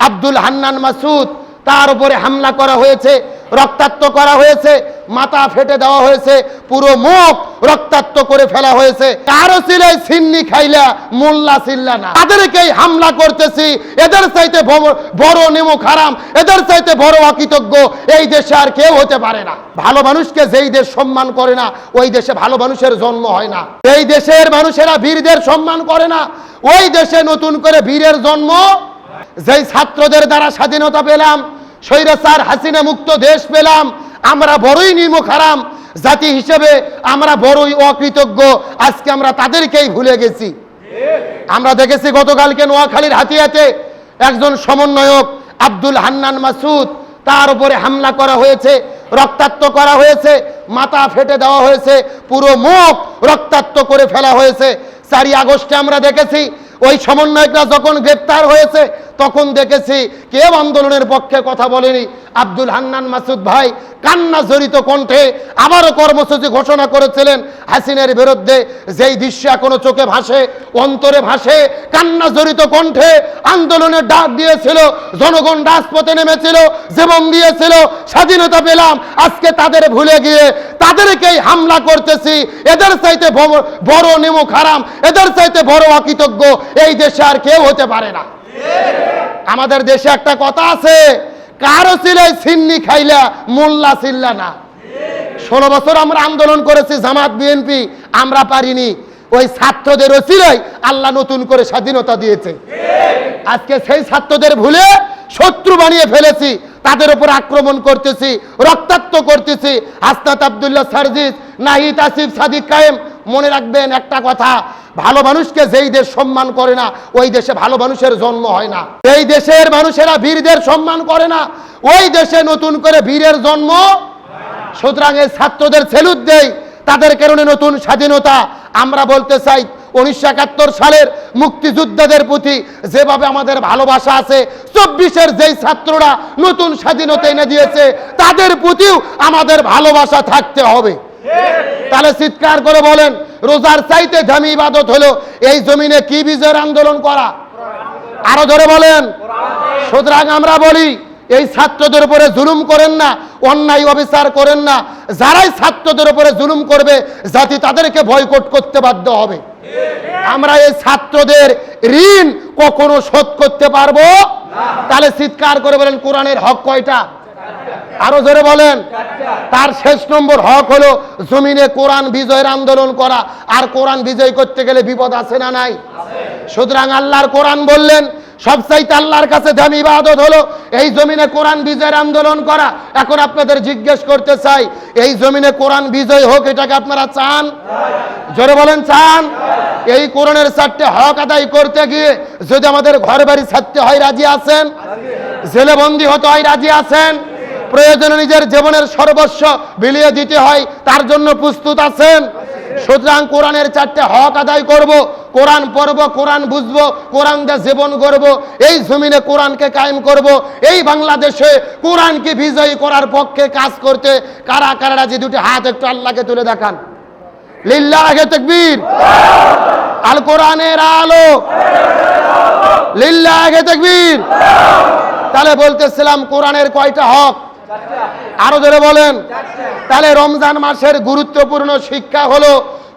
আব্দুল হান্নান মাসুদ, তার উপরে হামলা করা হয়েছে, রক্তাক্ত করা হয়েছে, মাথা ফেটে দেওয়া হয়েছে, পুরো মুখ রক্তাক্ত করে ফেলা হয়েছে। কারো ছিলেন সিন্নি খাইলা মোল্লা চিল্লা না, তাদেরকেই হামলা করতেছি। এদের চাইতে বড় নিমুখ হারাম, এদের চাইতে বড় অকৃতজ্ঞ এই দেশে আর কেউ হতে পারে না। ভালো মানুষকে যেই দেশ সম্মান করে না, ওই দেশে ভালো মানুষের জন্ম হয় না। এই দেশের মানুষেরা বীরদের সম্মান করে না, ওই দেশে নতুন করে বীরের জন্ম। যেই ছাত্রদের দ্বারা স্বাধীনতা পেলাম, স্বৈরাচার হাসিনা মুক্ত দেশ পেলাম, আমরা বড়ই নিমুখ হারাম জাতি হিসেবে, আমরা বড়ই অকৃতজ্ঞ। আজকে আমরা তাদেরকেই ভুলে গেছি। আমরা দেখেছি গতকালকে নোয়াখালীর হাতিয়াতে একজন সমন্বয়ক আব্দুল হান্নান মাসুদ, তার উপরে হামলা করা হয়েছে, রক্তাক্ত করা হয়েছে, মাথা ফেটে দেওয়া হয়েছে, পুরো মুখ রক্তাক্ত করে ফেলা হয়েছে। 4 আগস্টে আমরা দেখেছি ওই সমন্বয়করা যখন গ্রেপ্তার হয়েছে, তখন দেখেছি কেউ আন্দোলনের পক্ষে কথা বলেনি। আব্দুল হান্নান মাসুদ ভাই কান্না জড়িত কণ্ঠে আবারও কর্মসূচি ঘোষণা করেছিলেন হাসিনার বিরুদ্ধে। যেই দৃশ্য এখনো চোখে ভাসে, অন্তরে ভাসে, কান্না জড়িত কণ্ঠে আন্দোলনের ডাক দিয়েছিল, জনগণ রাজপথে নেমেছিল, জীবন দিয়েছিল, স্বাধীনতা পেলাম। আজকে তাদের ভুলে গিয়ে তাদেরকেই হামলা করতেছি। এদের চাইতে বড় নিমুখ হারাম, এদের চাইতে বড় অকৃতজ্ঞ এই দেশে আর কেউ হতে পারে না। আমাদের দেশে একটা কথা আছে, কারো ছিলেন সিন্নি খাইলা মোল্লা চিল্লা না। 16 বছর আমরা আন্দোলন করেছি, জামাত বিএনপি, আমরা পারিনি। ওই ছাত্রদের ওসিলাই আল্লাহ নতুন করে স্বাধীনতা দিয়েছে। আজকে সেই ছাত্রদের ভুলে শত্রু বানিয়ে ফেলেছি, তাদের উপর আক্রমণ করতেছি, রক্তাক্ত করতেছি। হাসনাত আব্দুল্লাহ সার্জিস, নাহিদ আসিফ, সাদিক কায়েম, মনে রাখবেন একটা কথা, ভালো মানুষকে যেই দেশ সম্মান করে না, ওই দেশে ভালো মানুষের জন্ম হয় না। এই দেশের মানুষেরা বীরদের সম্মান করে না, ওই দেশে নতুন করে বীরের জন্ম। সুতরাং এই ছাত্রদের সেলুট দেই, তাদের কারণে নতুন স্বাধীনতা। আমরা বলতে চাই 1971 সালের মুক্তিযোদ্ধাদের প্রতি যেভাবে আমাদের ভালোবাসা আছে, 24-এর যেই ছাত্ররা নতুন স্বাধীনতা এনে দিয়েছে, তাদের প্রতিও আমাদের ভালোবাসা থাকতে হবে। তাহলে চিৎকার করে বলেন, রোজার চাইতে দামি ইবাদত হলো এই জমিনে কি বিজয়ের আন্দোলন করা? আরো ধরে বলেন। সুতরাং আমরা বলি, এই ছাত্রদের উপরে জুলুম করেন না, অন্যায় অবিচার করেন না। যারাই ছাত্রদের উপরে জুলুম করবে, জাতি তাদেরকে বয়কট করতে বাধ্য হবে। আমরা এই ছাত্রদের ঋণ কখনো শোধ করতে পারবো না। তাহলে চিৎকার করে বলেন, কোরআনের হক কয়টা? আরো জোরে বলেন। তার 6 নম্বর হক হলো জমিনে কোরআন বিজয়ের আন্দোলন করা। আর কোরআন বিজয় করতে গেলে বিপদ আছে না নাই? সুতরাং আল্লাহর কোরআন বললেন, সবচাইতে আল্লাহর কাছে দামি ইবাদত হলো এই জমিনে কোরআন বিজয়ের আন্দোলন করা। এখন আপনাদের জিজ্ঞেস করতে চাই, এই জমিনে কোরআন বিজয় হোক, এটাকে আপনারা চান? জোরে বলেন, চান? এই কোরআনের 4টে হক আদায় করতে গিয়ে যদি আমাদের ঘর বাড়ি ছাড়তে হয়, রাজি আছেন? জেলে বন্দী হতে হয়, রাজি আছেন? প্রয়োজনে নিজের জীবনের সর্বস্ব বিলিয়ে দিতে হয়, তার জন্য প্রস্তুত আছেন? সুতরাং কোরআনের 4টে হক আদায় করব, কোরআন পড়ব, কোরআন বুঝবো, কোরআন দিয়ে জীবন গড়ব, এই জমিনে কোরআনকে কায়েম করব। এই বাংলাদেশে কোরআনকে বিজয়ী করার পক্ষে কাজ করতে কারা কারা রাজি? দুটি হাত একটু আল্লাহকে তুলে দেখান। লিল্লাহি তাকবীর। আল কোরআনের আলো, লিল্লাহি তাকবীর। তাহলে বলতেছিলাম, কোরআনের কয়টা হক? আরো ধরে বলেন। তাহলে রমজান মাসের গুরুত্বপূর্ণ শিক্ষা হলো,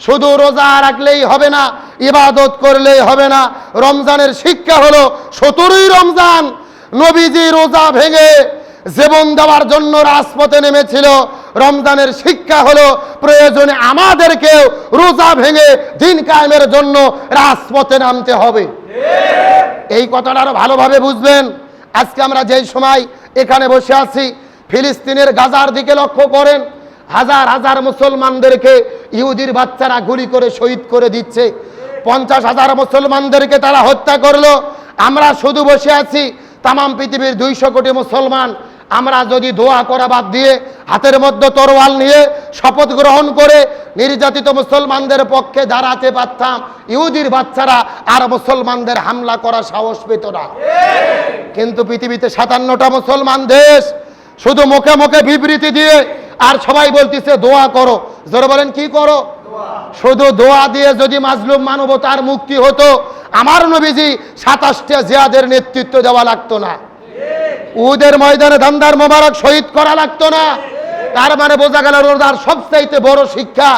শুধু রোজা রাখলেই হবে না, ইবাদত করলেই হবে না। রমজানের শিক্ষা হলো 17ই রমজান নবীজি রোজা ভেঙে জীবন দেওয়ার জন্য রাজপথে নেমেছিল। রমজানের শিক্ষা হলো প্রয়োজনে আমাদেরকেও রোজা ভেঙে দিন কায়েমের জন্য রাজপথে নামতে হবে। এই কথাটা আরো ভালোভাবে বুঝবেন। আজকে আমরা যেই সময় এখানে বসে আছি, ফিলিস্তিনের গাজার দিকে লক্ষ্য করেন, হাজার হাজার মুসলমানদেরকে ইহুদির বাচ্চারা গুলি করে শহীদ করে দিচ্ছে। 50,000 মুসলমানদেরকে তারা হত্যা করলো। আমরা শুধু বসে আছি, তামাম পৃথিবীর 200 কোটি মুসলমান আমরা যদি দোয়া করা বাদ দিয়ে হাতের মধ্যে তরোয়াল নিয়ে শপথ গ্রহণ করে নির্যাতিত মুসলমানদের পক্ষে দাঁড়াতে পারতাম, ইহুদির বাচ্চারা আর মুসলমানদের হামলা করার সাহস পেত না। কিন্তু পৃথিবীতে 57টা মুসলমান দেশ শুধু মুখে মুখে বিবৃতি দিয়ে আর সবাই বলতেছে দোয়া করো। জোরে বলেন, কি করো? শুধু দোয়া দিয়ে যদি মাজলুম মানবতার মুক্তি হতো, আমার নবীজি 27টা জিহাদের নেতৃত্ব দেওয়া লাগতো না। উহুদের ময়দানে দমদার মোবারক শহীদ করা লাগতো না। তার মানে বোঝা গেল রোজার সবচাইতে বড় শিক্ষা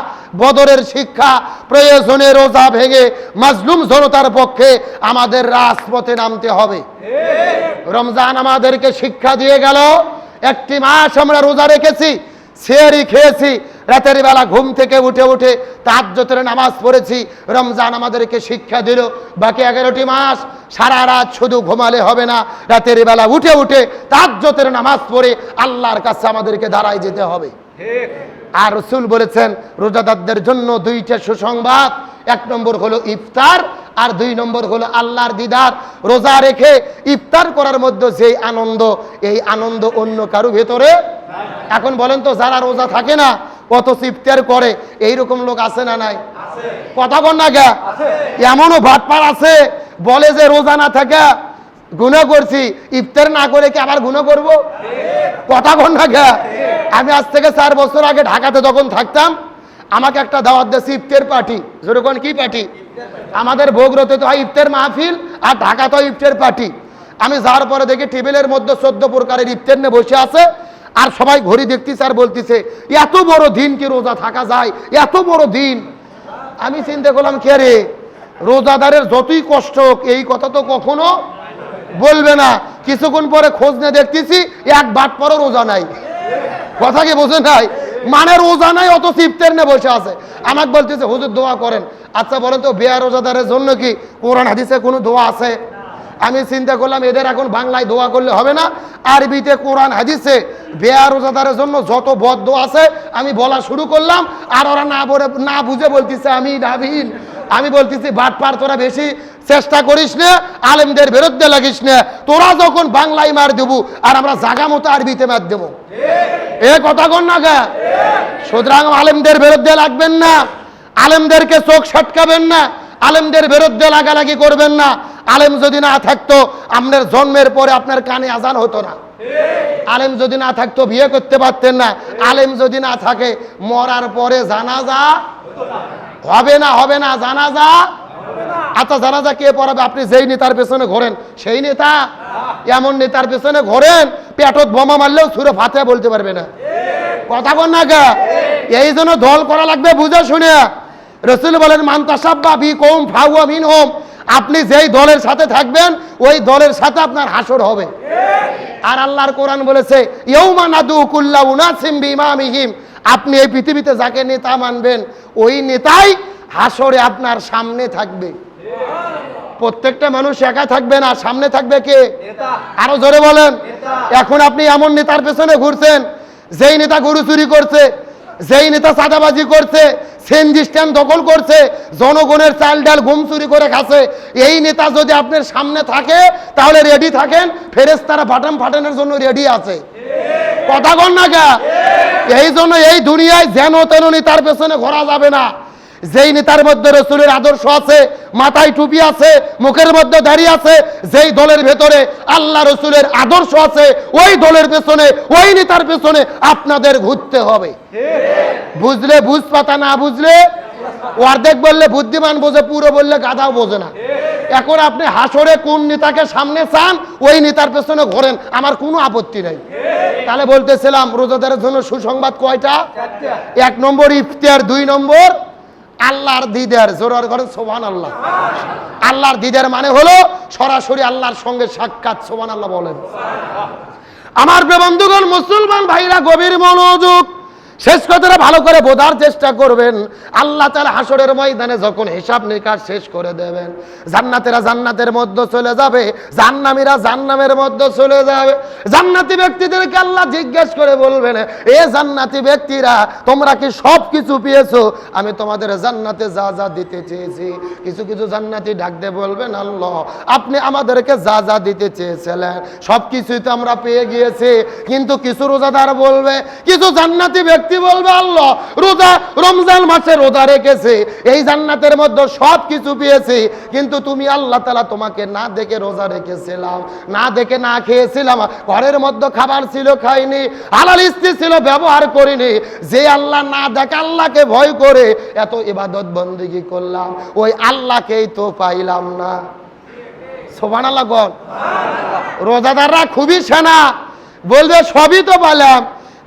বদরের শিক্ষা। প্রয়োজনে রোজা ভেঙে মাজলুম জনতার পক্ষে আমাদের রাজপথে নামতে হবে। রমজান আমাদেরকে শিক্ষা দিয়ে গেল। একটি মাস আমরা রোজা রেখেছি, সেহরি খেয়েছি, রাতের বেলা ঘুম থেকে উঠে উঠে তাহাজ্জুদের নামাজ পড়েছি। রমজান আমাদেরকে শিক্ষা দিল বাকি 11টি মাস সারা রাত শুধু ঘুমালে হবে না, রাতের বেলা উঠে উঠে তাহাজ্জুদের নামাজ পড়ে আল্লাহর কাছে আমাদেরকে দাঁড়ায় যেতে হবে। আর রাসূল বলেছেন রোজাদারদের জন্য 2টা সুসংবাদ। 1 নম্বর হলো ইফতার, আর 2 নম্বর হলো আল্লাহর দিদার। রোজা রেখে ইফতার করার মধ্যে যেই আনন্দ, এই আনন্দ অন্য কারো ভেতরে। এখন বলেন তো, যারা রোজা থাকে না অথচ ইফতার করে, এইরকম লোক আছে না নাই? কথা বল না গা। এমনও ভাটপার আছে বলে যে রোজা না থাকে গুনাহ করছি, ইফতার না করে কি আবার গুনাহ করব? কথা বল না গা। আমি আজ থেকে 4 বছর আগে ঢাকাতে যখন থাকতাম, আমাকে একটা দাওয়াত দিয়েছে ইফতার পার্টি। যেরকম কি পার্টি? আমাদের বগুড়াতে তো হয় ইফতার মাহফিল, আর ঢাকাতে হয় ইফতার পার্টি। আমি যাওয়ার পরে দেখি টেবিলের মধ্যে 14 প্রকারের ইফতার নিয়ে বসে আছে, আর সবাই ঘড়ি দেখতেছে আর বলতেছে এত বড় দিন কি রোজা থাকা যায়, এত বড় দিন। আমি চিন্তা করলাম কে রে, রোজাদারের যতই কষ্ট হোক এই কথা তো কখনো বলবে না। কিছুক্ষণ পরে খোঁজ নিয়ে দেখতেছি 1 বাট পরও রোজা নাই। কথা কি বোঝে নাই? মানে রোজা নাই অত ইফতার নিয়ে বসে আছে। আমাকে বলতেছে হুজুর দোয়া করেন। আচ্ছা বলেন তো, বেয়া রোজাদারের জন্য কি কোরআন হাদিসে কোনো দোয়া আছে? আমি চিন্তা করলাম এদের এখন বাংলায় দোয়া করলে হবে না, আরবিতে কোরআন হাদিসে বেয়া রোজাদারের জন্য যত বদদোয়া আছে আমি বলা শুরু করলাম। আর ওরা না বুঝে বলতেছে আমি নাবিন। আমি বলতেছি বাটপার, তোরা বেশি চেষ্টা করিস না, আলেমদের বিরুদ্ধে লাগিস না। তোরা যখন বাংলায় মার দেবো আর আমরা জাগা মতো আরবিতে মার দেবো। এ কথা কন না গা। সুতরাং আলেমদের বিরুদ্ধে লাগবেন না, আলেমদেরকে চোখ সটকাবেন না, আলেমদের বিরুদ্ধে লাগালাগি করবেন না। আলেম যদি না থাকতো আপনার জন্মের পরে আপনার কানে আজান হতো না। আলেম যদি না থাকতো বিয়ে করতে পারতেন না। আলেম যদি না থাকে মরার পরে জানাজা হবে না, হবে না জানাজা। আচ্ছা জানাজা কে পড়াবে? আপনি যেই নেতার পেছনে ঘোরেন সেই নেতা। এমন নেতার পেছনে ঘোরেন পেটত বোমা মারলেও সুরে ফাতিহা বলতে পারবে না। কথা বল না গা। এই জন্য দল করা লাগবে বুঝে শুনে। রাসূল বলেন মান তাসাব্বা বিকৌম ফাহুয়া মিনহুম। আপনি যেই দলের সাথে থাকবেন ওই দলের সাথে আপনার হাসর হবে। আর আল্লাহর কোরআন বলেছে ইয়াউমা নাদু কুল্লা উনাসিম বিইমামিহিম। আপনি এই পৃথিবীতে যাকে নেতা মানবেন ওই নেতাই হাসরে আপনার সামনে থাকবে। প্রত্যেকটা মানুষ একা থাকবে না, সামনে থাকবে কে? আরো জোরে বলেন। এখন আপনি এমন নেতার পেছনে ঘুরছেন যেই নেতা গরু চুরি করছে, যেই নেতা চাঁদাবাজি করছে, সেনজি স্ট্যান্ড দখল করছে, জনগণের চাল ডাল গম চুরি করে খাচ্ছে, এই নেতা যদি আপনার সামনে থাকে তাহলে রেডি থাকেন, ফেরেশতারা বাটাম ফাটানোর জন্য রেডি আছে। কথা কন না কে? এই জন্য এই দুনিয়ায় যেন তেন নেতার পেছনে ঘোরা যাবে না। যেই নেতার মধ্যে রাসূলের আদর্শ আছে, মাথায় টুপি আছে, মুখের মধ্যে দাড়ি আছে, যেই দলের ভেতরে আল্লাহ রাসূলের আদর্শ আছে, ওই দলের পেছনে ওই নেতার পেছনে আপনাদের ঘুরতে হবে। বুঝলে বুঝ পাতা, না বুঝলে অর্ধেক বললে বুদ্ধিমান বোঝে, পুরো বললে গাধাও বোঝে না। এখন আপনি হাসরে কোন নেতাকে সামনে চান ওই নেতার পেছনে ঘোরেন, আমার কোনো আপত্তি নাই। তাহলে বলতেছিলাম রোজাদারের জন্য সুসংবাদ কয়টা? 1 নম্বর ইফতার, 2 নম্বর আল্লাহর দিদার। জোরার করেন সুবহানাল্লাহ। আল্লাহর দিদার মানে হলো সরাসরি আল্লাহর সঙ্গে সাক্ষাৎ। সুবহানাল্লাহ বলেন। আমার প্রিয় বন্ধুগণ, মুসলমান ভাইরা গভীর মনোযোগ, শেষ কথাটা ভালো করে বোঝার চেষ্টা করবেন। আল্লাহ তাআলা হাসরের ময়দানে যখন হিসাব নিকাশ শেষ করে দেবেন, জান্নাতীরা জান্নাতের মধ্যে চলে যাবে, জাহান্নামীরা জাহান্নামের মধ্যে চলে যাবে। জান্নাতি ব্যক্তিদেরকে আল্লাহ জিজ্ঞেস করে বলবেন, এ জান্নাতি ব্যক্তিরা তোমরা কি সব কিছু পেয়েছো? আমি তোমাদের জান্নাতে যা যা দিতে চেয়েছি। কিছু কিছু জান্নাতি ডাক দিয়ে বলবেন, আল্লাহ আপনি আমাদেরকে যা যা দিতে চেয়েছিলেন সব কিছুই তো আমরা পেয়ে গিয়েছি। কিন্তু কিছু রোজাদার বলবে, কিছু জান্নাতি ব্যক্তি বলবে, আল্লাহ রোজা রমজান মাসে রোজা রেখেছে, এই জান্নাতের মধ্যে সব কিছু পেয়েছি, কিন্তু তুমি আল্লাহ তাআলা তোমাকে না দেখে রোজা রেখেছিলাম, না দেখে না খেয়েছিলাম, ঘরের মধ্যে খাবার ছিল খাইনি, হালাল স্ত্রী ছিল ব্যবহার করিনি। যে আল্লাহ না দেখে আল্লাহকে ভয় করে এত ইবাদত বন্দেগী করলাম, ওই আল্লাহকেই তো পাইলাম না। সুবহানাল্লাহ বল। রোজাদাররা খুবই সেনা, বলবে সবই তো বললাম,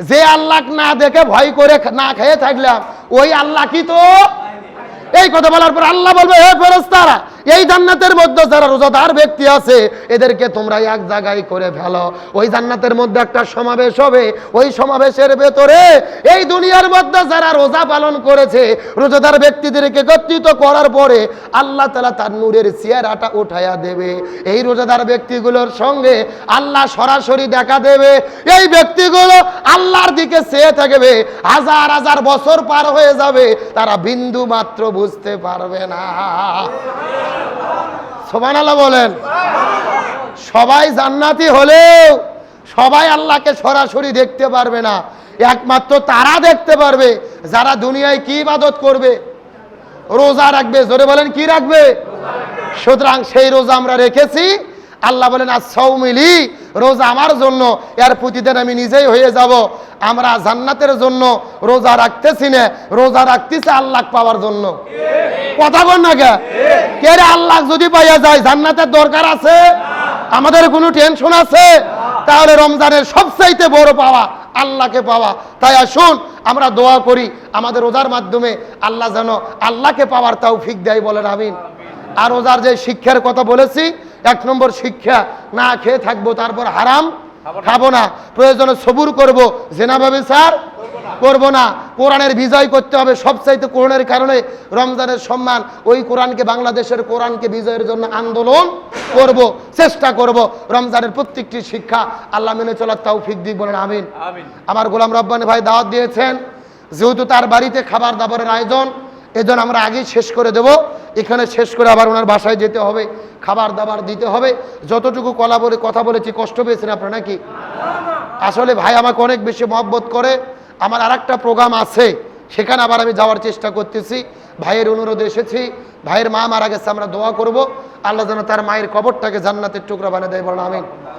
যে আল্লাহ না দেখে ভয় করে না খেয়ে থাকলাম ওই আল্লাহ কি তো। এই কথা বলার পর আল্লাহ বলবে, হে ফেরেশতারা, এই জান্নাতের মধ্যে যারা রোজাদার ব্যক্তি আছে এদেরকে তোমরা এক জায়গায় করে ফেলো। ওই জান্নাতের মধ্যে একটা সমাবেশ হবে, ওই সমাবেশের ভেতরে এই দুনিয়ার মধ্যে যারা রোজা পালন করেছে রোজাদার ব্যক্তিদেরকে একত্রিত করার পরে আল্লাহ তাআলা তার নূরের চেহারাটা উঠাইয়া দেবে। এই রোজাদার ব্যক্তিগুলোর সঙ্গে আল্লাহ সরাসরি দেখা দেবে। এই ব্যক্তিগুলো আল্লাহর দিকে চেয়ে থাকবে, হাজার হাজার বছর পার হয়ে যাবে, তারা বিন্দু মাত্র বুঝতে পারবে না। সুবহানাল্লাহ বলেন। সবাই জান্নাতি হলেও সবাই আল্লাহকে সরাসরি দেখতে পারবে না। একমাত্র তারা দেখতে পারবে যারা দুনিয়ায় কি ইবাদত করবে, রোজা রাখবে। জোরে বলেন, কি রাখবে? সুতরাং সেই রোজা আমরা রেখেছি। আল্লাহ বলেন, আস-সাওমিলি, রোজা আমার জন্য, এর প্রতিদিন আমি নিজেই হয়ে যাব। আমরা জান্নাতের জন্য রোজা রাখতেছি না, রোজা রাখতেছি আল্লাহ পাওয়ার জন্য। কথা বল না কে রে? আল্লাহ যদি পাইয়া যায় জান্নাতের দরকার আছে? আমাদের কোনো টেনশন আছে? তাহলে রমজানের সবচাইতে বড় পাওয়া আল্লাহকে পাওয়া। তাই আসুন আমরা দোয়া করি আমাদের রোজার মাধ্যমে আল্লাহ যেন আল্লাহকে পাওয়ার তৌফিক দেয়, বলেন আমিন। আর রোজার যে শিক্ষার কথা বলেছি, 1 নম্বর শিক্ষা, না খেয়ে থাকবো, তারপর হারাম খাবো না, প্রয়োজনে সবুর করব, জেনা ব্যভিচার করব না, কোরআনের বিজয় করতে হবে। সবচাইতে কোরআনের কারণে রমজানের সম্মান, ওই কোরআনকে, বাংলাদেশের কোরআনকে বিজয়ের জন্য আন্দোলন করব, চেষ্টা করব। রমজানের প্রত্যেকটি শিক্ষা আল্লাহ মেনে চলার তৌফিক দিক, বলেন আমিন। আমার গোলাম রব্বানী ভাই দাওয়াত দিয়েছেন, যেহেতু তার বাড়িতে খাবার দাবারের আয়োজন, এজন্য আমরা আগেই শেষ করে দেব। এখানে শেষ করে আবার ওনার বাসায় যেতে হবে, খাবার দাবার দিতে হবে। যতটুকু কথা বলেছি কষ্ট পেয়েছেন আপনারা নাকি? আসলে ভাই আমাকে অনেক বেশি মহব্বত করে। আমার আরেকটা প্রোগ্রাম আছে, সেখানে আবার আমি যাওয়ার চেষ্টা করতেছি। ভাইয়ের অনুরোধে এসেছি। ভাইয়ের মা মারা গেছে, আমরা দোয়া করব আল্লাহ যেন তার মায়ের কবরটাকে জান্নাতের টুকরা বানিয়ে দেয়, বলেন আমিন।